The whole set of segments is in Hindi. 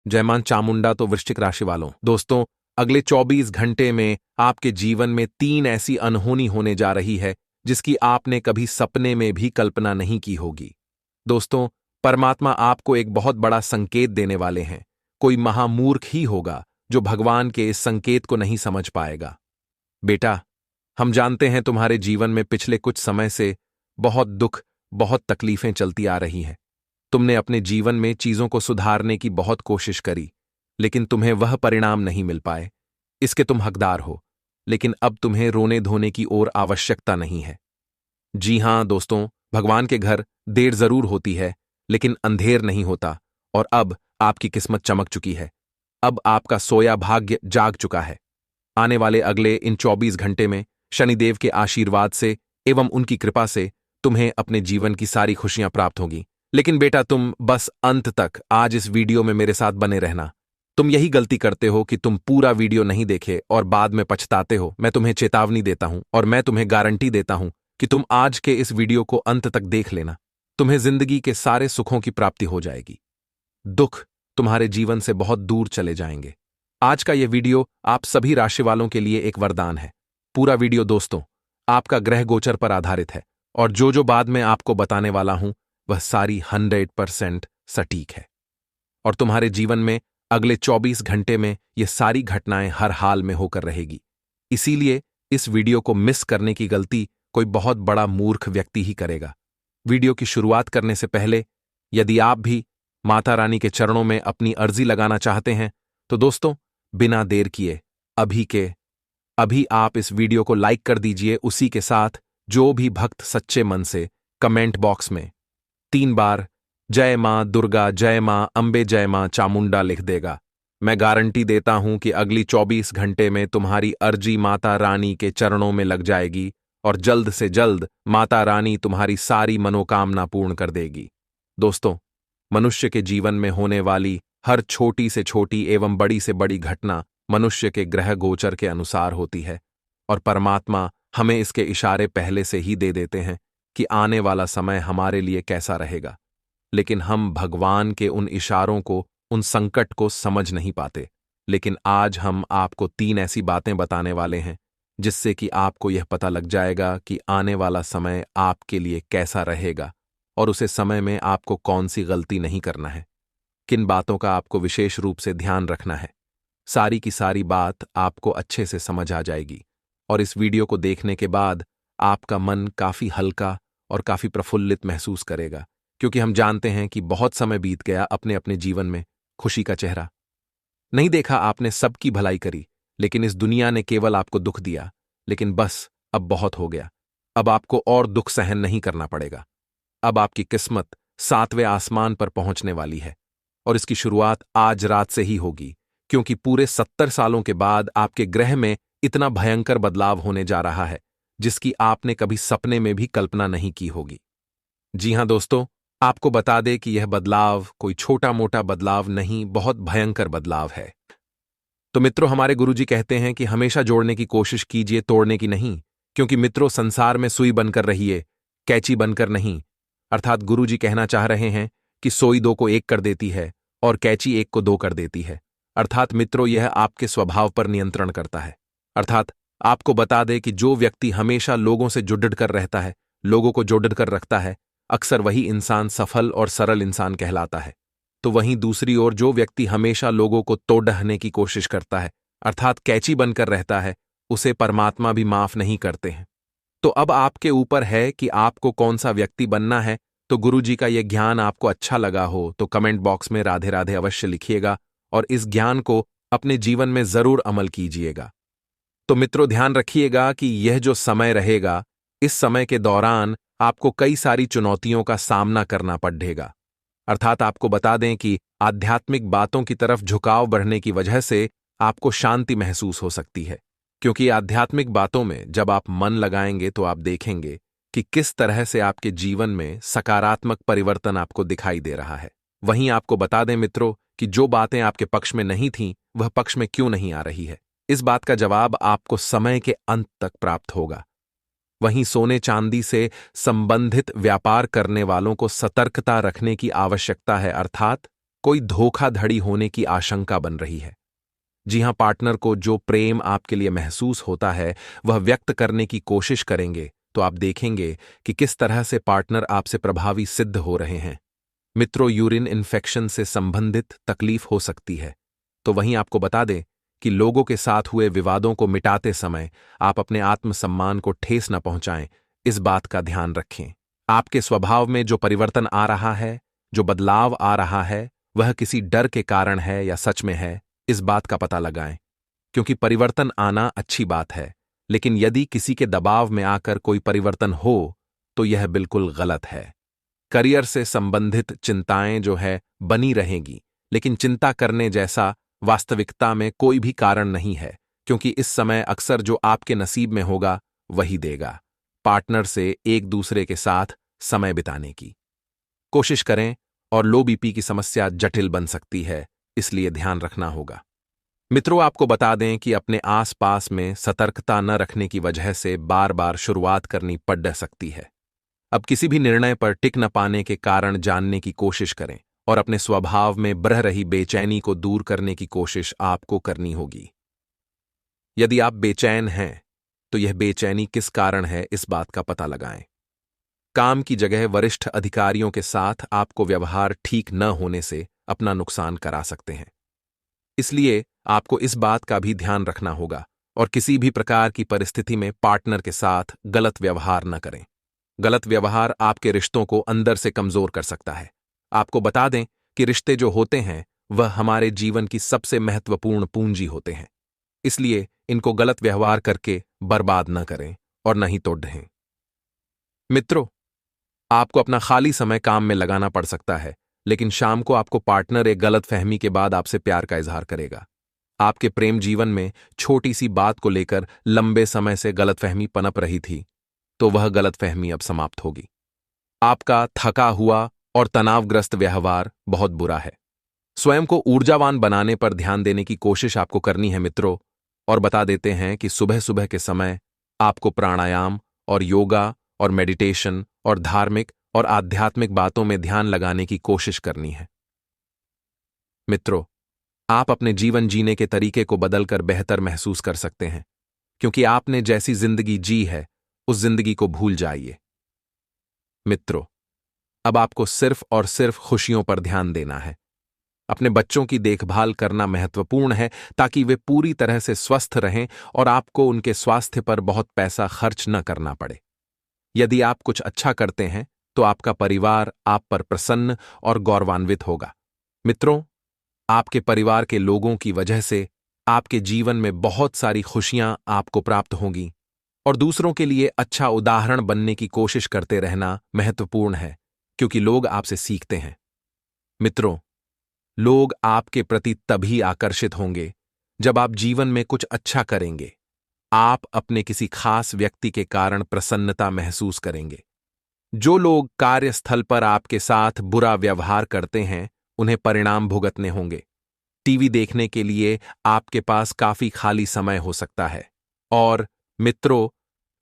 जय मां चामुंडा। तो वृश्चिक राशि वालों, दोस्तों, अगले 24 घंटे में आपके जीवन में 3 ऐसी अनहोनी होने जा रही है जिसकी आपने कभी सपने में भी कल्पना नहीं की होगी। दोस्तों, परमात्मा आपको एक बहुत बड़ा संकेत देने वाले हैं। कोई महामूर्ख ही होगा जो भगवान के इस संकेत को नहीं समझ पाएगा। बेटा, हम जानते हैं तुम्हारे जीवन में पिछले कुछ समय से बहुत दुख, बहुत तकलीफें चलती आ रही हैं। तुमने अपने जीवन में चीजों को सुधारने की बहुत कोशिश करी, लेकिन तुम्हें वह परिणाम नहीं मिल पाए। इसके तुम हकदार हो, लेकिन अब तुम्हें रोने धोने की ओर आवश्यकता नहीं है। जी हां दोस्तों, भगवान के घर देर जरूर होती है, लेकिन अंधेर नहीं होता। और अब आपकी किस्मत चमक चुकी है। अब आपका सोया भाग्य जाग चुका है। आने वाले अगले इन 24 घंटे में शनिदेव के आशीर्वाद से एवं उनकी कृपा से तुम्हें अपने जीवन की सारी खुशियां प्राप्त होंगी। लेकिन बेटा, तुम बस अंत तक आज इस वीडियो में मेरे साथ बने रहना। तुम यही गलती करते हो कि तुम पूरा वीडियो नहीं देखे और बाद में पछताते हो। मैं तुम्हें चेतावनी देता हूं और मैं तुम्हें गारंटी देता हूं कि तुम आज के इस वीडियो को अंत तक देख लेना। तुम्हें जिंदगी के सारे सुखों की प्राप्ति हो जाएगी। दुख तुम्हारे जीवन से बहुत दूर चले जाएंगे। आज का यह वीडियो आप सभी राशि वालों के लिए एक वरदान है। पूरा वीडियो दोस्तों आपका ग्रह गोचर पर आधारित है, और जो बाद में आपको बताने वाला हूं वह सारी 100% सटीक है। और तुम्हारे जीवन में अगले 24 घंटे में ये सारी घटनाएं हर हाल में होकर रहेगी। इसीलिए इस वीडियो को मिस करने की गलती कोई बहुत बड़ा मूर्ख व्यक्ति ही करेगा। वीडियो की शुरुआत करने से पहले यदि आप भी माता रानी के चरणों में अपनी अर्जी लगाना चाहते हैं तो दोस्तों, बिना देर किए अभी आप इस वीडियो को लाइक कर दीजिए। उसी के साथ जो भी भक्त सच्चे मन से कमेंट बॉक्स में 3 बार जय मां दुर्गा, जय मां अंबे, जय मां चामुंडा लिख देगा, मैं गारंटी देता हूं कि अगली 24 घंटे में तुम्हारी अर्जी माता रानी के चरणों में लग जाएगी और जल्द से जल्द माता रानी तुम्हारी सारी मनोकामना पूर्ण कर देगी। दोस्तों, मनुष्य के जीवन में होने वाली हर छोटी से छोटी एवं बड़ी से बड़ी घटना मनुष्य के ग्रह गोचर के अनुसार होती है, और परमात्मा हमें इसके इशारे पहले से ही दे देते हैं कि आने वाला समय हमारे लिए कैसा रहेगा। लेकिन हम भगवान के उन इशारों को, उन संकट को समझ नहीं पाते। लेकिन आज हम आपको 3 ऐसी बातें बताने वाले हैं जिससे कि आपको यह पता लग जाएगा कि आने वाला समय आपके लिए कैसा रहेगा और उसे समय में आपको कौन सी गलती नहीं करना है, किन बातों का आपको विशेष रूप से ध्यान रखना है। सारी की सारी बात आपको अच्छे से समझ आ जाएगी, और इस वीडियो को देखने के बाद आपका मन काफी हल्का और काफी प्रफुल्लित महसूस करेगा, क्योंकि हम जानते हैं कि बहुत समय बीत गया अपने अपने जीवन में खुशी का चेहरा नहीं देखा। आपने सबकी भलाई करी, लेकिन इस दुनिया ने केवल आपको दुख दिया। लेकिन बस अब बहुत हो गया। अब आपको और दुख सहन नहीं करना पड़ेगा। अब आपकी किस्मत 7वें आसमान पर पहुंचने वाली है, और इसकी शुरुआत आज रात से ही होगी, क्योंकि पूरे 70 सालों के बाद आपके ग्रह में इतना भयंकर बदलाव होने जा रहा है जिसकी आपने कभी सपने में भी कल्पना नहीं की होगी। जी हां दोस्तों, आपको बता दें कि यह बदलाव कोई छोटा मोटा बदलाव नहीं, बहुत भयंकर बदलाव है। तो मित्रों, हमारे गुरुजी कहते हैं कि हमेशा जोड़ने की कोशिश कीजिए, तोड़ने की नहीं। क्योंकि मित्रों, संसार में सुई बनकर रहिए, कैंची बनकर नहीं। अर्थात गुरुजी कहना चाह रहे हैं कि सोई 2 को 1 कर देती है और कैंची 1 को 2 कर देती है। अर्थात मित्रों, यह आपके स्वभाव पर नियंत्रण करता है। अर्थात आपको बता दे कि जो व्यक्ति हमेशा लोगों से जुड़ कर रहता है, लोगों को जोड़ कर रखता है, अक्सर वही इंसान सफल और सरल इंसान कहलाता है। तो वहीं दूसरी ओर जो व्यक्ति हमेशा लोगों को तोड़ने की कोशिश करता है, अर्थात कैंची बनकर रहता है, उसे परमात्मा भी माफ नहीं करते हैं। तो अब आपके ऊपर है कि आपको कौन सा व्यक्ति बनना है। तो गुरुजी का यह ज्ञान आपको अच्छा लगा हो तो कमेंट बॉक्स में राधे राधे अवश्य लिखिएगा, और इस ज्ञान को अपने जीवन में जरूर अमल कीजिएगा। तो मित्रों, ध्यान रखिएगा कि यह जो समय रहेगा, इस समय के दौरान आपको कई सारी चुनौतियों का सामना करना पड़ेगा। अर्थात आपको बता दें कि आध्यात्मिक बातों की तरफ झुकाव बढ़ने की वजह से आपको शांति महसूस हो सकती है, क्योंकि आध्यात्मिक बातों में जब आप मन लगाएंगे तो आप देखेंगे कि किस तरह से आपके जीवन में सकारात्मक परिवर्तन आपको दिखाई दे रहा है। वहीं आपको बता दें मित्रों कि जो बातें आपके पक्ष में नहीं थीं, वह पक्ष में क्यों नहीं आ रही है, इस बात का जवाब आपको समय के अंत तक प्राप्त होगा। वहीं सोने चांदी से संबंधित व्यापार करने वालों को सतर्कता रखने की आवश्यकता है। अर्थात कोई धोखाधड़ी होने की आशंका बन रही है। जी हां, पार्टनर को जो प्रेम आपके लिए महसूस होता है वह व्यक्त करने की कोशिश करेंगे तो आप देखेंगे कि किस तरह से पार्टनर आपसे प्रभावी सिद्ध हो रहे हैं। मित्रों, यूरिन इन्फेक्शन से संबंधित तकलीफ हो सकती है, तो वहीं आपको बता दें कि लोगों के साथ हुए विवादों को मिटाते समय आप अपने आत्मसम्मान को ठेस न पहुंचाएं, इस बात का ध्यान रखें। आपके स्वभाव में जो परिवर्तन आ रहा है, जो बदलाव आ रहा है, वह किसी डर के कारण है या सच में है, इस बात का पता लगाएं। क्योंकि परिवर्तन आना अच्छी बात है, लेकिन यदि किसी के दबाव में आकर कोई परिवर्तन हो तो यह बिल्कुल गलत है। करियर से संबंधित चिंताएं जो है बनी रहेंगी, लेकिन चिंता करने जैसा वास्तविकता में कोई भी कारण नहीं है, क्योंकि इस समय अक्सर जो आपके नसीब में होगा वही देगा। पार्टनर से एक दूसरे के साथ समय बिताने की कोशिश करें और लो बीपी की समस्या जटिल बन सकती है, इसलिए ध्यान रखना होगा। मित्रों, आपको बता दें कि अपने आसपास में सतर्कता न रखने की वजह से बार बार शुरुआत करनी पड़ सकती है। अब किसी भी निर्णय पर टिक न पाने के कारण जानने की कोशिश करें और अपने स्वभाव में बरह रही बेचैनी को दूर करने की कोशिश आपको करनी होगी। यदि आप बेचैन हैं तो यह बेचैनी किस कारण है, इस बात का पता लगाएं। काम की जगह वरिष्ठ अधिकारियों के साथ आपको व्यवहार ठीक न होने से अपना नुकसान करा सकते हैं, इसलिए आपको इस बात का भी ध्यान रखना होगा और किसी भी प्रकार की परिस्थिति में पार्टनर के साथ गलत व्यवहार न करें। गलत व्यवहार आपके रिश्तों को अंदर से कमजोर कर सकता है। आपको बता दें कि रिश्ते जो होते हैं वह हमारे जीवन की सबसे महत्वपूर्ण पूंजी होते हैं, इसलिए इनको गलत व्यवहार करके बर्बाद न करें और न ही तोड़ दें। मित्रों, आपको अपना खाली समय काम में लगाना पड़ सकता है, लेकिन शाम को आपको पार्टनर एक गलत फहमी के बाद आपसे प्यार का इजहार करेगा। आपके प्रेम जीवन में छोटी सी बात को लेकर लंबे समय से गलतफहमी पनप रही थी, तो वह गलतफहमी अब समाप्त होगी। आपका थका हुआ और तनावग्रस्त व्यवहार बहुत बुरा है। स्वयं को ऊर्जावान बनाने पर ध्यान देने की कोशिश आपको करनी है मित्रों, और बता देते हैं कि सुबह सुबह के समय आपको प्राणायाम और योगा और मेडिटेशन और धार्मिक और आध्यात्मिक बातों में ध्यान लगाने की कोशिश करनी है। मित्रों, आप अपने जीवन जीने के तरीके को बदलकर बेहतर महसूस कर सकते हैं, क्योंकि आपने जैसी जिंदगी जी है उस जिंदगी को भूल जाइए। मित्रों, अब आपको सिर्फ और सिर्फ खुशियों पर ध्यान देना है। अपने बच्चों की देखभाल करना महत्वपूर्ण है ताकि वे पूरी तरह से स्वस्थ रहें और आपको उनके स्वास्थ्य पर बहुत पैसा खर्च न करना पड़े। यदि आप कुछ अच्छा करते हैं तो आपका परिवार आप पर प्रसन्न और गौरवान्वित होगा। मित्रों, आपके परिवार के लोगों की वजह से आपके जीवन में बहुत सारी खुशियां आपको प्राप्त होंगी और दूसरों के लिए अच्छा उदाहरण बनने की कोशिश करते रहना महत्वपूर्ण है, क्योंकि लोग आपसे सीखते हैं। मित्रों, लोग आपके प्रति तभी आकर्षित होंगे जब आप जीवन में कुछ अच्छा करेंगे। आप अपने किसी खास व्यक्ति के कारण प्रसन्नता महसूस करेंगे। जो लोग कार्यस्थल पर आपके साथ बुरा व्यवहार करते हैं उन्हें परिणाम भुगतने होंगे। टीवी देखने के लिए आपके पास काफी खाली समय हो सकता है। और मित्रों,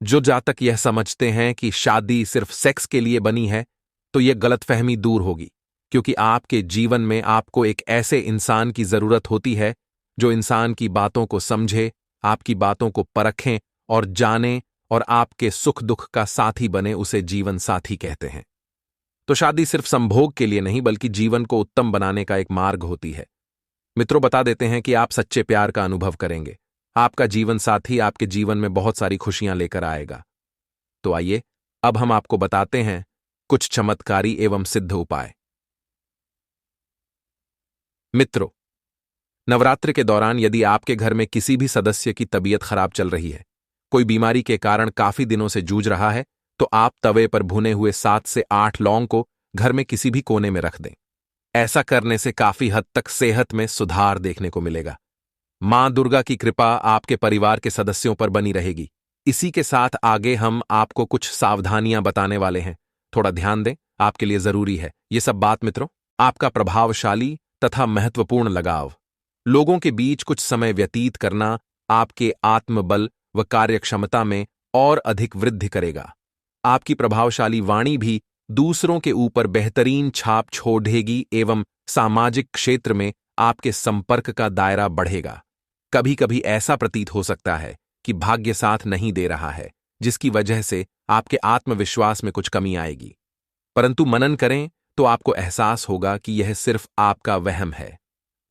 जो जातक यह समझते हैं कि शादी सिर्फ सेक्स के लिए बनी है, तो यह गलतफहमी दूर होगी, क्योंकि आपके जीवन में आपको एक ऐसे इंसान की जरूरत होती है जो इंसान की बातों को समझे, आपकी बातों को परखें और जाने और आपके सुख दुख का साथी बने। उसे जीवन साथी कहते हैं। तो शादी सिर्फ संभोग के लिए नहीं बल्कि जीवन को उत्तम बनाने का एक मार्ग होती है। मित्रों, बता देते हैं कि आप सच्चे प्यार का अनुभव करेंगे। आपका जीवन साथी आपके जीवन में बहुत सारी खुशियां लेकर आएगा। तो आइए अब हम आपको बताते हैं कुछ चमत्कारी एवं सिद्ध उपाय। मित्रों, नवरात्रि के दौरान यदि आपके घर में किसी भी सदस्य की तबीयत खराब चल रही है, कोई बीमारी के कारण काफी दिनों से जूझ रहा है, तो आप तवे पर भुने हुए 7 से 8 लौंग को घर में किसी भी कोने में रख दें। ऐसा करने से काफी हद तक सेहत में सुधार देखने को मिलेगा। मां दुर्गा की कृपा आपके परिवार के सदस्यों पर बनी रहेगी। इसी के साथ आगे हम आपको कुछ सावधानियां बताने वाले हैं। थोड़ा ध्यान दें, आपके लिए जरूरी है ये सब बात। मित्रों, आपका प्रभावशाली तथा महत्वपूर्ण लगाव, लोगों के बीच कुछ समय व्यतीत करना आपके आत्मबल व कार्यक्षमता में और अधिक वृद्धि करेगा। आपकी प्रभावशाली वाणी भी दूसरों के ऊपर बेहतरीन छाप छोड़ेगी एवं सामाजिक क्षेत्र में आपके संपर्क का दायरा बढ़ेगा। कभी कभी ऐसा प्रतीत हो सकता है कि भाग्य साथ नहीं दे रहा है, जिसकी वजह से आपके आत्मविश्वास में कुछ कमी आएगी। परंतु मनन करें तो आपको एहसास होगा कि यह सिर्फ आपका वहम है।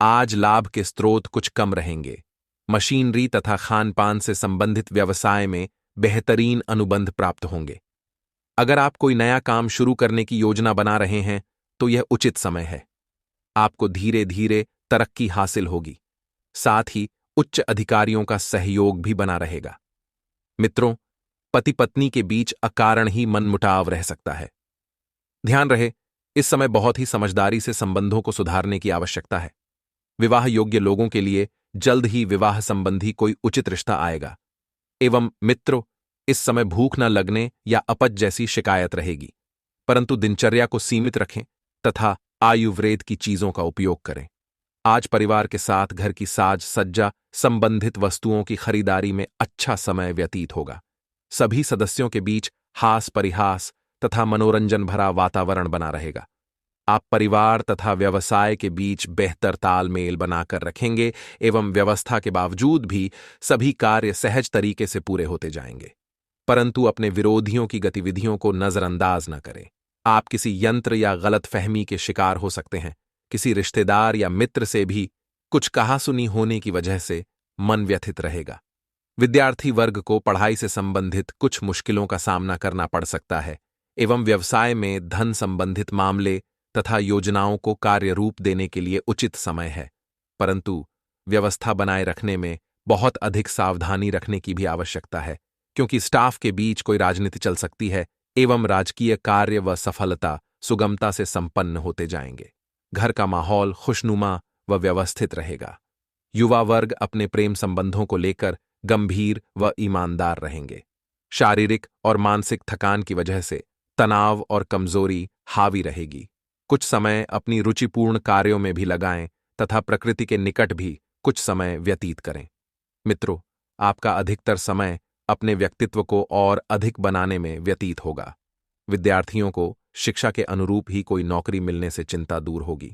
आज लाभ के स्रोत कुछ कम रहेंगे। मशीनरी तथा खानपान से संबंधित व्यवसाय में बेहतरीन अनुबंध प्राप्त होंगे। अगर आप कोई नया काम शुरू करने की योजना बना रहे हैं तो यह उचित समय है। आपको धीरे धीरे तरक्की हासिल होगी, साथ ही उच्च अधिकारियों का सहयोग भी बना रहेगा। मित्रों, पति पत्नी के बीच अकारण ही मनमुटाव रह सकता है। ध्यान रहे, इस समय बहुत ही समझदारी से संबंधों को सुधारने की आवश्यकता है। विवाह योग्य लोगों के लिए जल्द ही विवाह संबंधी कोई उचित रिश्ता आएगा। एवं मित्रों, इस समय भूख न लगने या अपच जैसी शिकायत रहेगी, परंतु दिनचर्या को सीमित रखें तथा आयुर्वेद की चीजों का उपयोग करें। आज परिवार के साथ घर की साज सज्जा संबंधित वस्तुओं की खरीदारी में अच्छा समय व्यतीत होगा। सभी सदस्यों के बीच हास परिहास तथा मनोरंजन भरा वातावरण बना रहेगा। आप परिवार तथा व्यवसाय के बीच बेहतर तालमेल बनाकर रखेंगे एवं व्यवस्था के बावजूद भी सभी कार्य सहज तरीके से पूरे होते जाएंगे। परंतु अपने विरोधियों की गतिविधियों को नजरअंदाज न करें। आप किसी यंत्र या गलतफहमी के शिकार हो सकते हैं। किसी रिश्तेदार या मित्र से भी कुछ कहासुनी होने की वजह से मन व्यथित रहेगा। विद्यार्थी वर्ग को पढ़ाई से संबंधित कुछ मुश्किलों का सामना करना पड़ सकता है एवं व्यवसाय में धन संबंधित मामले तथा योजनाओं को कार्य रूप देने के लिए उचित समय है। परंतु व्यवस्था बनाए रखने में बहुत अधिक सावधानी रखने की भी आवश्यकता है, क्योंकि स्टाफ के बीच कोई राजनीति चल सकती है एवं राजकीय कार्य व सफलता सुगमता से संपन्न होते जाएंगे। घर का माहौल खुशनुमा व व्यवस्थित रहेगा। युवा वर्ग अपने प्रेम संबंधों को लेकर गंभीर व ईमानदार रहेंगे। शारीरिक और मानसिक थकान की वजह से तनाव और कमजोरी हावी रहेगी। कुछ समय अपनी रुचिपूर्ण कार्यों में भी लगाएं तथा प्रकृति के निकट भी कुछ समय व्यतीत करें। मित्रों, आपका अधिकतर समय अपने व्यक्तित्व को और अधिक बनाने में व्यतीत होगा। विद्यार्थियों को शिक्षा के अनुरूप ही कोई नौकरी मिलने से चिंता दूर होगी।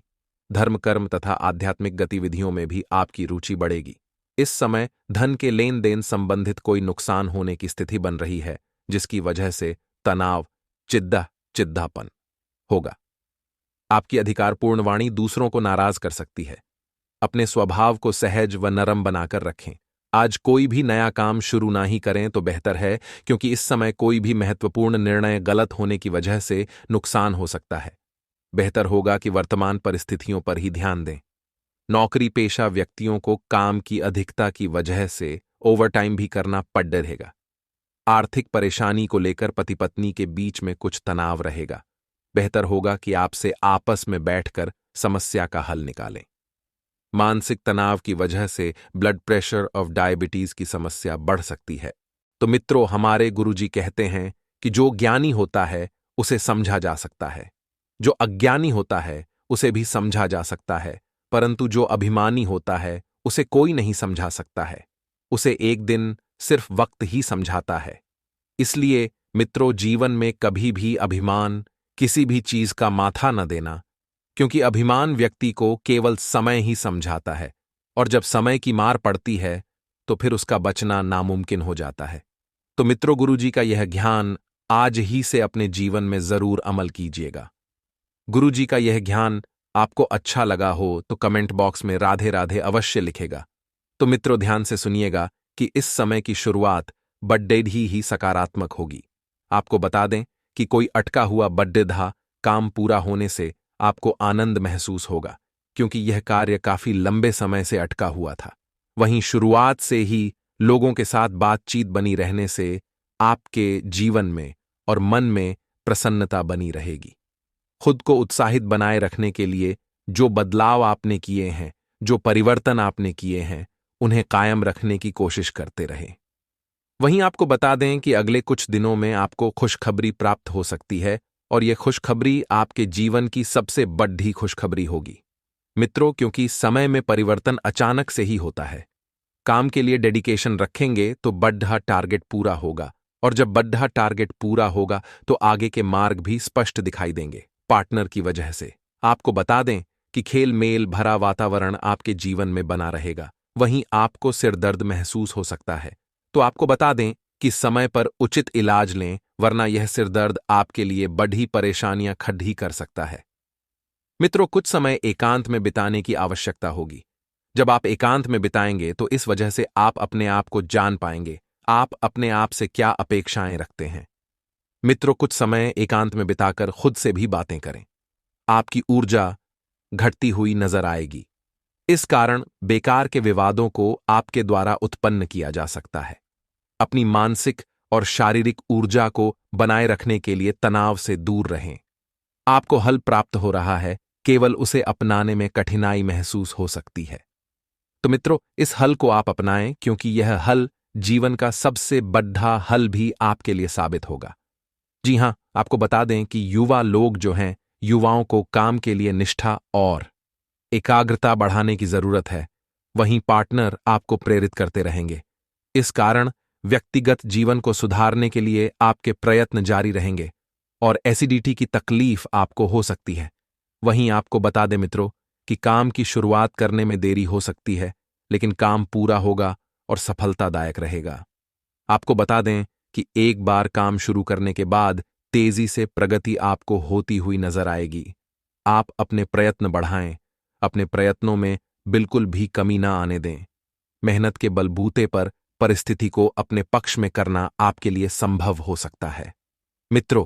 धर्म कर्म तथा आध्यात्मिक गतिविधियों में भी आपकी रुचि बढ़ेगी। इस समय धन के लेन देन संबंधित कोई नुकसान होने की स्थिति बन रही है, जिसकी वजह से तनाव चिद्दापन होगा। आपकी अधिकारपूर्ण वाणी दूसरों को नाराज कर सकती है। अपने स्वभाव को सहज व नरम बनाकर रखें। आज कोई भी नया काम शुरू ना ही करें तो बेहतर है, क्योंकि इस समय कोई भी महत्वपूर्ण निर्णय गलत होने की वजह से नुकसान हो सकता है। बेहतर होगा कि वर्तमान परिस्थितियों पर ही ध्यान दें। नौकरी पेशा व्यक्तियों को काम की अधिकता की वजह से ओवरटाइम भी करना पड़ रहेगा। आर्थिक परेशानी को लेकर पति पत्नी के बीच में कुछ तनाव रहेगा। बेहतर होगा कि आपसे आपस में बैठकर समस्या का हल निकालें। मानसिक तनाव की वजह से ब्लड प्रेशर और डायबिटीज की समस्या बढ़ सकती है। तो मित्रों, हमारे गुरुजी कहते हैं कि जो ज्ञानी होता है उसे समझा जा सकता है, जो अज्ञानी होता है उसे भी समझा जा सकता है, परंतु जो अभिमानी होता है उसे कोई नहीं समझा सकता है। उसे एक दिन सिर्फ वक्त ही समझाता है। इसलिए मित्रों, जीवन में कभी भी अभिमान किसी भी चीज का माथा न देना, क्योंकि अभिमान व्यक्ति को केवल समय ही समझाता है, और जब समय की मार पड़ती है तो फिर उसका बचना नामुमकिन हो जाता है। तो मित्रों, गुरुजी का यह ज्ञान आज ही से अपने जीवन में जरूर अमल कीजिएगा। गुरुजी का यह ज्ञान आपको अच्छा लगा हो तो कमेंट बॉक्स में राधे राधे अवश्य लिखेगा। तो मित्रों, ध्यान से सुनिएगा कि इस समय की शुरुआत बर्थडे ही सकारात्मक होगी। आपको बता दें कि कोई अटका हुआ बर्थडे था, काम पूरा होने से आपको आनंद महसूस होगा, क्योंकि यह कार्य काफी लंबे समय से अटका हुआ था। वहीं शुरुआत से ही लोगों के साथ बातचीत बनी रहने से आपके जीवन में और मन में प्रसन्नता बनी रहेगी। खुद को उत्साहित बनाए रखने के लिए जो बदलाव आपने किए हैं, जो परिवर्तन आपने किए हैं, उन्हें कायम रखने की कोशिश करते रहें। वहीं आपको बता दें कि अगले कुछ दिनों में आपको खुशखबरी प्राप्त हो सकती है, और यह खुशखबरी आपके जीवन की सबसे बड़ी खुशखबरी होगी। मित्रों, क्योंकि समय में परिवर्तन अचानक से ही होता है। काम के लिए डेडिकेशन रखेंगे तो बड़ा टारगेट पूरा होगा और जब बड़ा टारगेट पूरा होगा तो आगे के मार्ग भी स्पष्ट दिखाई देंगे। पार्टनर की वजह से आपको बता दें कि खेल मेल भरा वातावरण आपके जीवन में बना रहेगा, वहीं आपको सिरदर्द महसूस हो सकता है। तो आपको बता दें कि समय पर उचित इलाज लें, वरना यह सिरदर्द आपके लिए बड़ी परेशानियां खड़ी कर सकता है। मित्रों, कुछ समय एकांत में बिताने की आवश्यकता होगी। जब आप एकांत में बिताएंगे तो इस वजह से आप अपने आप को जान पाएंगे, आप अपने आप से क्या अपेक्षाएं रखते हैं। मित्रों, कुछ समय एकांत में बिताकर खुद से भी बातें करें। आपकी ऊर्जा घटती हुई नजर आएगी। इस कारण बेकार के विवादों को आपके द्वारा उत्पन्न किया जा सकता है। अपनी मानसिक और शारीरिक ऊर्जा को बनाए रखने के लिए तनाव से दूर रहें। आपको हल प्राप्त हो रहा है, केवल उसे अपनाने में कठिनाई महसूस हो सकती है। तो मित्रों, इस हल को आप अपनाएं, क्योंकि यह हल जीवन का सबसे बड़ा हल भी आपके लिए साबित होगा। जी हां, आपको बता दें कि युवा लोग जो हैं, युवाओं को काम के लिए निष्ठा और एकाग्रता बढ़ाने की जरूरत है। वहीं पार्टनर आपको प्रेरित करते रहेंगे। इस कारण व्यक्तिगत जीवन को सुधारने के लिए आपके प्रयत्न जारी रहेंगे और एसिडिटी की तकलीफ आपको हो सकती है। वहीं आपको बता दें मित्रों कि काम की शुरुआत करने में देरी हो सकती है, लेकिन काम पूरा होगा और सफलतादायक रहेगा। आपको बता दें कि एक बार काम शुरू करने के बाद तेजी से प्रगति आपको होती हुई नजर आएगी। आप अपने प्रयत्न बढ़ाएं, अपने प्रयत्नों में बिल्कुल भी कमी ना आने दें। मेहनत के बलबूते पर परिस्थिति को अपने पक्ष में करना आपके लिए संभव हो सकता है। मित्रों,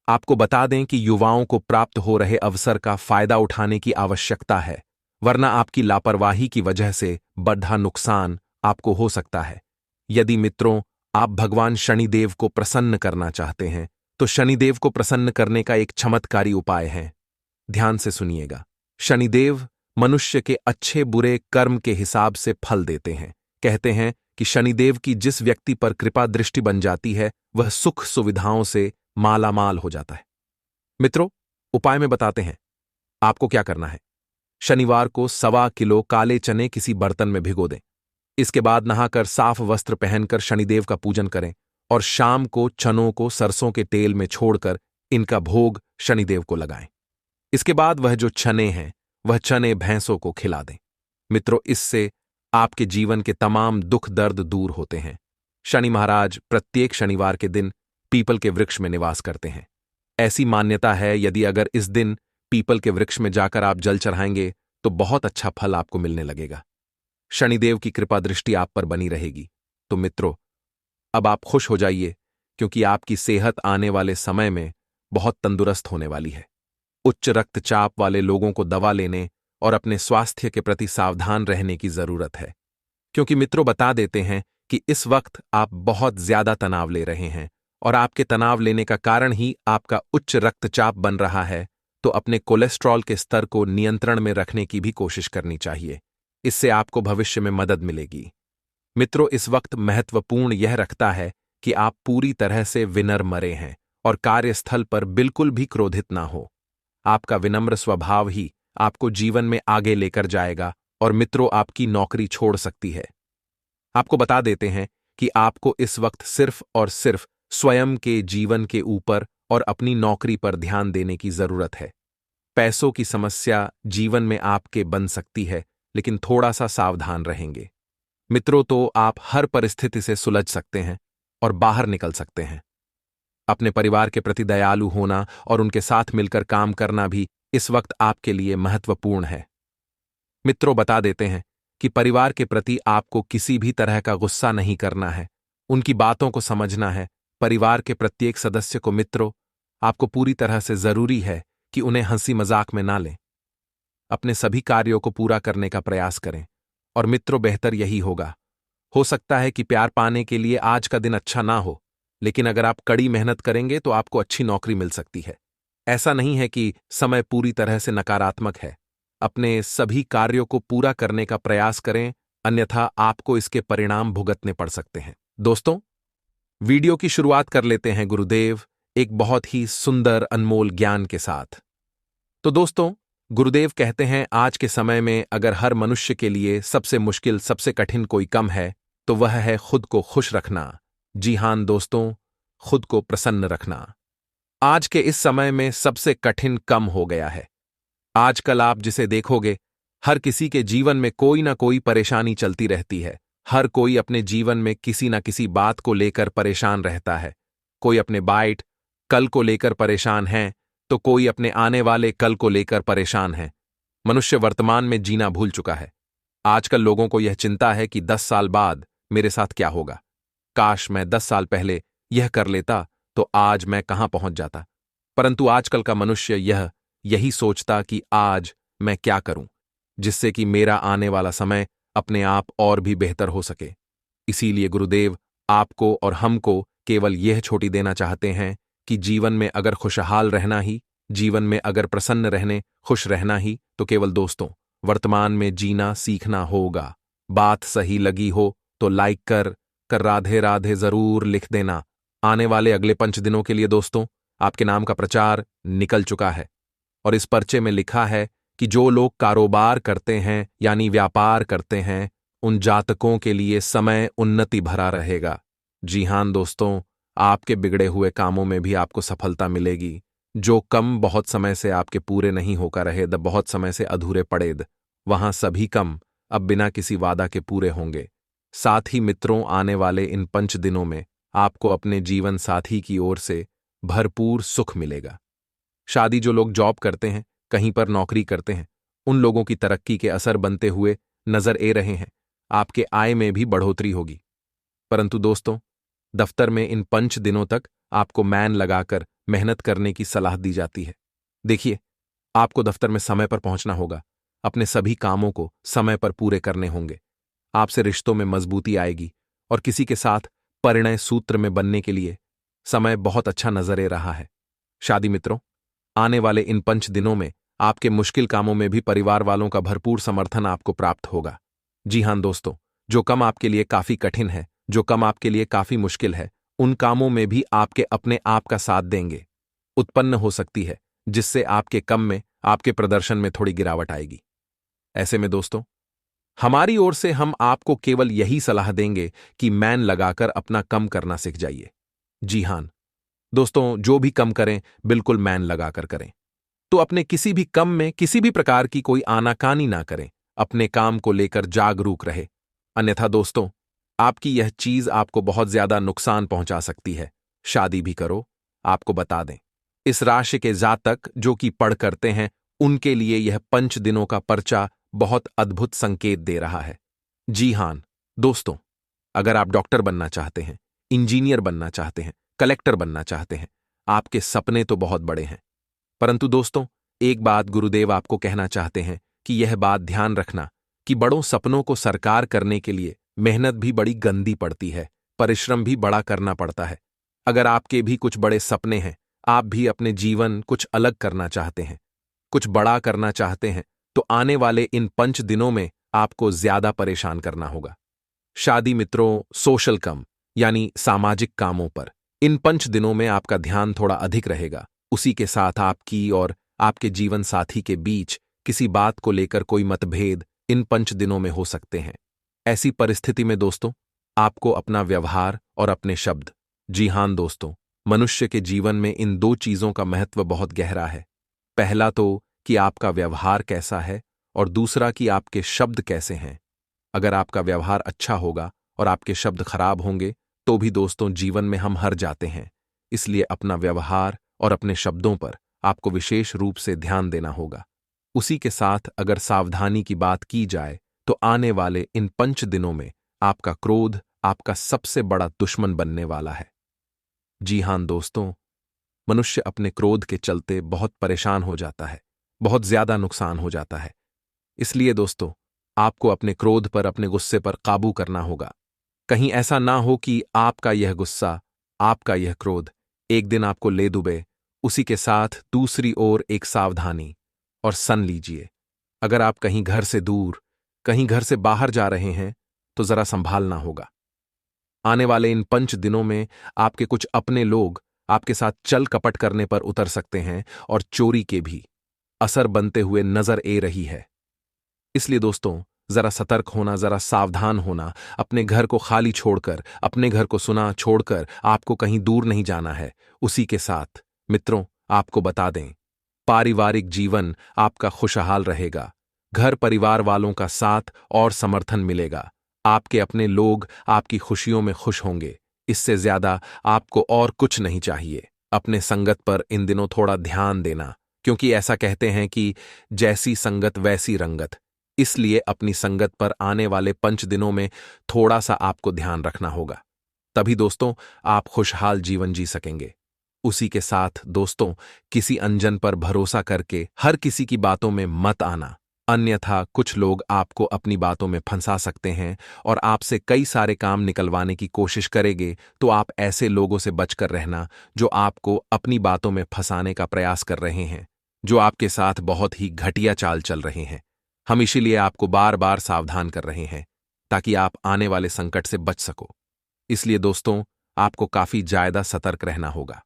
आपको बता दें कि युवाओं को प्राप्त हो रहे अवसर का फायदा उठाने की आवश्यकता है, वरना आपकी लापरवाही की वजह से बड़ा नुकसान आपको हो सकता है। यदि मित्रों आप भगवान शनिदेव को प्रसन्न करना चाहते हैं, तो शनिदेव को प्रसन्न करने का एक चमत्कारी उपाय है। ध्यान से सुनिएगा। शनिदेव मनुष्य के अच्छे बुरे कर्म के हिसाब से फल देते हैं। कहते हैं कि शनिदेव की जिस व्यक्ति पर कृपा दृष्टि बन जाती है, वह सुख सुविधाओं से मालामाल हो जाता है। मित्रों, उपाय में बताते हैं। आपको क्या करना है? शनिवार को 1.25 किलो काले चने किसी बर्तन में भिगो दें। इसके बाद नहाकर साफ वस्त्र पहनकर शनिदेव का पूजन करें और शाम को चनों को सरसों के तेल में छोड़कर इनका भोग शनिदेव को लगाएं। इसके बाद वह जो चने हैं, वह चने भैंसों को खिला दें। मित्रों, इससे आपके जीवन के तमाम दुख दर्द दूर होते हैं। शनि महाराज प्रत्येक शनिवार के दिन पीपल के वृक्ष में निवास करते हैं। ऐसी मान्यता है, यदि अगर इस दिन पीपल के वृक्ष में जाकर आप जल चढ़ाएंगे तो बहुत अच्छा फल आपको मिलने लगेगा। शनिदेव की कृपा दृष्टि आप पर बनी रहेगी। तो मित्रों, अब आप खुश हो जाइए, क्योंकि आपकी सेहत आने वाले समय में बहुत तंदुरुस्त होने वाली है। उच्च रक्तचाप वाले लोगों को दवा लेने और अपने स्वास्थ्य के प्रति सावधान रहने की जरूरत है, क्योंकि मित्रों बता देते हैं कि इस वक्त आप बहुत ज्यादा तनाव ले रहे हैं और आपके तनाव लेने का कारण ही आपका उच्च रक्तचाप बन रहा है। तो अपने कोलेस्ट्रॉल के स्तर को नियंत्रण में रखने की भी कोशिश करनी चाहिए। इससे आपको भविष्य में मदद मिलेगी। मित्रों, इस वक्त महत्वपूर्ण यह रखता है कि आप पूरी तरह से विनम्र हैं और कार्यस्थल पर बिल्कुल भी क्रोधित ना हो। आपका विनम्र स्वभाव ही आपको जीवन में आगे लेकर जाएगा और मित्रों आपकी नौकरी छोड़ सकती है। आपको बता देते हैं कि आपको इस वक्त सिर्फ और सिर्फ स्वयं के जीवन के ऊपर और अपनी नौकरी पर ध्यान देने की जरूरत है। पैसों की समस्या जीवन में आपके बन सकती है, लेकिन थोड़ा सा सावधान रहेंगे। मित्रों, तो आप हर परिस्थिति से सुलझ सकते हैं और बाहर निकल सकते हैं। अपने परिवार के प्रति दयालु होना और उनके साथ मिलकर काम करना भी इस वक्त आपके लिए महत्वपूर्ण है। मित्रों, बता देते हैं कि परिवार के प्रति आपको किसी भी तरह का गुस्सा नहीं करना है, उनकी बातों को समझना है। परिवार के प्रत्येक सदस्य को मित्रों आपको पूरी तरह से जरूरी है कि उन्हें हंसी मजाक में ना लें। अपने सभी कार्यों को पूरा करने का प्रयास करें और मित्रों बेहतर यही होगा। हो सकता है कि प्यार पाने के लिए आज का दिन अच्छा ना हो, लेकिन अगर आप कड़ी मेहनत करेंगे तो आपको अच्छी नौकरी मिल सकती है। ऐसा नहीं है कि समय पूरी तरह से नकारात्मक है। अपने सभी कार्यों को पूरा करने का प्रयास करें, अन्यथा आपको इसके परिणाम भुगतने पड़ सकते हैं। दोस्तों, वीडियो की शुरुआत कर लेते हैं गुरुदेव एक बहुत ही सुंदर अनमोल ज्ञान के साथ। तो दोस्तों, गुरुदेव कहते हैं आज के समय में अगर हर मनुष्य के लिए सबसे मुश्किल, सबसे कठिन कोई काम है तो वह है खुद को खुश रखना। जी हां दोस्तों, खुद को प्रसन्न रखना। आज के इस समय में सबसे कठिन कम हो गया है। आजकल आप जिसे देखोगे, हर किसी के जीवन में कोई ना कोई परेशानी चलती रहती है। हर कोई अपने जीवन में किसी ना किसी बात को लेकर परेशान रहता है। कोई अपने बाइट कल को लेकर परेशान है, तो कोई अपने आने वाले कल को लेकर परेशान है। मनुष्य वर्तमान में जीना भूल चुका है। आजकल लोगों को यह चिंता है कि 10 साल बाद मेरे साथ क्या होगा। काश मैं 10 साल पहले यह कर लेता तो आज मैं कहां पहुंच जाता। परंतु आजकल का मनुष्य यही सोचता कि आज मैं क्या करूं, जिससे कि मेरा आने वाला समय अपने आप और भी बेहतर हो सके। इसीलिए गुरुदेव आपको और हमको केवल यह छोटी देना चाहते हैं कि जीवन में अगर खुशहाल रहना ही, जीवन में अगर प्रसन्न रहने, खुश रहना ही, तो केवल दोस्तों वर्तमान में जीना सीखना होगा। बात सही लगी हो तो लाइक कर राधे राधे जरूर लिख देना। आने वाले अगले 5 दिनों के लिए दोस्तों आपके नाम का प्रचार निकल चुका है और इस पर्चे में लिखा है कि जो लोग कारोबार करते हैं यानी व्यापार करते हैं, उन जातकों के लिए समय उन्नति भरा रहेगा। जी हां दोस्तों, आपके बिगड़े हुए कामों में भी आपको सफलता मिलेगी। जो कम बहुत समय से आपके पूरे नहीं होकर रहे, बहुत समय से अधूरे पड़ेद, वहां सभी कम अब बिना किसी वादा के पूरे होंगे। साथ ही मित्रों, आने वाले इन 5 दिनों में आपको अपने जीवन साथी की ओर से भरपूर सुख मिलेगा। शादी जो लोग जॉब करते हैं, कहीं पर नौकरी करते हैं, उन लोगों की तरक्की के असर बनते हुए नजर ए रहे हैं। आपके आय में भी बढ़ोतरी होगी। परंतु दोस्तों, दफ्तर में इन 5 दिनों तक आपको मैन लगाकर मेहनत करने की सलाह दी जाती है। देखिए, आपको दफ्तर में समय पर पहुंचना होगा। अपने सभी कामों को समय पर पूरे करने होंगे। आपसे रिश्तों में मजबूती आएगी और किसी के साथ परिणय सूत्र में बनने के लिए समय बहुत अच्छा नजर आ रहा है। शादी मित्रों, आने वाले इन 5 दिनों में आपके मुश्किल कामों में भी परिवार वालों का भरपूर समर्थन आपको प्राप्त होगा। जी हां दोस्तों, जो काम आपके लिए काफी कठिन है, जो काम आपके लिए काफी मुश्किल है, उन कामों में भी आपके अपने आप का साथ देंगे उत्पन्न हो सकती है, जिससे आपके कम में, आपके प्रदर्शन में थोड़ी गिरावट आएगी। ऐसे में दोस्तों, हमारी ओर से हम आपको केवल यही सलाह देंगे कि मैन लगाकर अपना कम करना सीख जाइए। जी हां दोस्तों, जो भी कम करें बिल्कुल मैन लगाकर करें। तो अपने किसी भी कम में किसी भी प्रकार की कोई आनाकानी ना करें। अपने काम को लेकर जागरूक रहे। अन्यथा दोस्तों, आपकी यह चीज आपको बहुत ज्यादा नुकसान पहुंचा सकती है। शादी भी करो, आपको बता दें, इस राशि के जातक जो कि पढ़ करते हैं, उनके लिए यह 5 दिनों का पर्चा बहुत अद्भुत संकेत दे रहा है। जी हां दोस्तों, अगर आप डॉक्टर बनना चाहते हैं, इंजीनियर बनना चाहते हैं, कलेक्टर बनना चाहते हैं, आपके सपने तो बहुत बड़े हैं। परंतु दोस्तों, एक बात गुरुदेव आपको कहना चाहते हैं कि यह बात ध्यान रखना कि बड़ों सपनों को साकार करने के लिए मेहनत भी बड़ी गंदी पड़ती है, परिश्रम भी बड़ा करना पड़ता है। अगर आपके भी कुछ बड़े सपने हैं, आप भी अपने जीवन कुछ अलग करना चाहते हैं, कुछ बड़ा करना चाहते हैं, तो आने वाले इन 5 दिनों में आपको ज्यादा परेशान करना होगा। शादी मित्रों, सोशल कम यानी सामाजिक कामों पर इन 5 दिनों में आपका ध्यान थोड़ा अधिक रहेगा। उसी के साथ आपकी और आपके जीवन साथी के बीच किसी बात को लेकर कोई मतभेद इन 5 दिनों में हो सकते हैं। ऐसी परिस्थिति में दोस्तों, आपको अपना व्यवहार और अपने शब्द, जी हां दोस्तों, मनुष्य के जीवन में इन 2 चीजों का महत्व बहुत गहरा है। पहला तो कि आपका व्यवहार कैसा है और दूसरा कि आपके शब्द कैसे हैं। अगर आपका व्यवहार अच्छा होगा और आपके शब्द खराब होंगे तो भी दोस्तों जीवन में हम हार जाते हैं। इसलिए अपना व्यवहार और अपने शब्दों पर आपको विशेष रूप से ध्यान देना होगा। उसी के साथ अगर सावधानी की बात की जाए तो आने वाले इन 5 दिनों में आपका क्रोध आपका सबसे बड़ा दुश्मन बनने वाला है। जी हां दोस्तों, मनुष्य अपने क्रोध के चलते बहुत परेशान हो जाता है, बहुत ज्यादा नुकसान हो जाता है। इसलिए दोस्तों, आपको अपने क्रोध पर, अपने गुस्से पर काबू करना होगा। कहीं ऐसा ना हो कि आपका यह गुस्सा, आपका यह क्रोध एक दिन आपको ले डूबे। उसी के साथ दूसरी ओर एक सावधानी और सन लीजिए। अगर आप कहीं घर से दूर, कहीं घर से बाहर जा रहे हैं तो जरा संभालना होगा। आने वाले इन 5 दिनों में आपके कुछ अपने लोग आपके साथ चल कपट करने पर उतर सकते हैं और चोरी के भी असर बनते हुए नजर ए रही है। इसलिए दोस्तों, जरा सतर्क होना, जरा सावधान होना। अपने घर को खाली छोड़कर, अपने घर को सुना छोड़कर आपको कहीं दूर नहीं जाना है। उसी के साथ मित्रों, आपको बता दें, पारिवारिक जीवन आपका खुशहाल रहेगा। घर परिवार वालों का साथ और समर्थन मिलेगा। आपके अपने लोग आपकी खुशियों में खुश होंगे। इससे ज्यादा आपको और कुछ नहीं चाहिए। अपने संगत पर इन दिनों थोड़ा ध्यान देना, क्योंकि ऐसा कहते हैं कि जैसी संगत वैसी रंगत। इसलिए अपनी संगत पर आने वाले 5 दिनों में थोड़ा सा आपको ध्यान रखना होगा। तभी दोस्तों आप खुशहाल जीवन जी सकेंगे। उसी के साथ दोस्तों, किसी अनजन पर भरोसा करके हर किसी की बातों में मत आना, अन्यथा कुछ लोग आपको अपनी बातों में फंसा सकते हैं और आपसे कई सारे काम निकलवाने की कोशिश करेंगे। तो आप ऐसे लोगों से बचकर रहना जो आपको अपनी बातों में फंसाने का प्रयास कर रहे हैं, जो आपके साथ बहुत ही घटिया चाल चल रहे हैं। हम इसीलिए आपको बार बार सावधान कर रहे हैं ताकि आप आने वाले संकट से बच सको। इसलिए दोस्तों, आपको काफी ज्यादा सतर्क रहना होगा।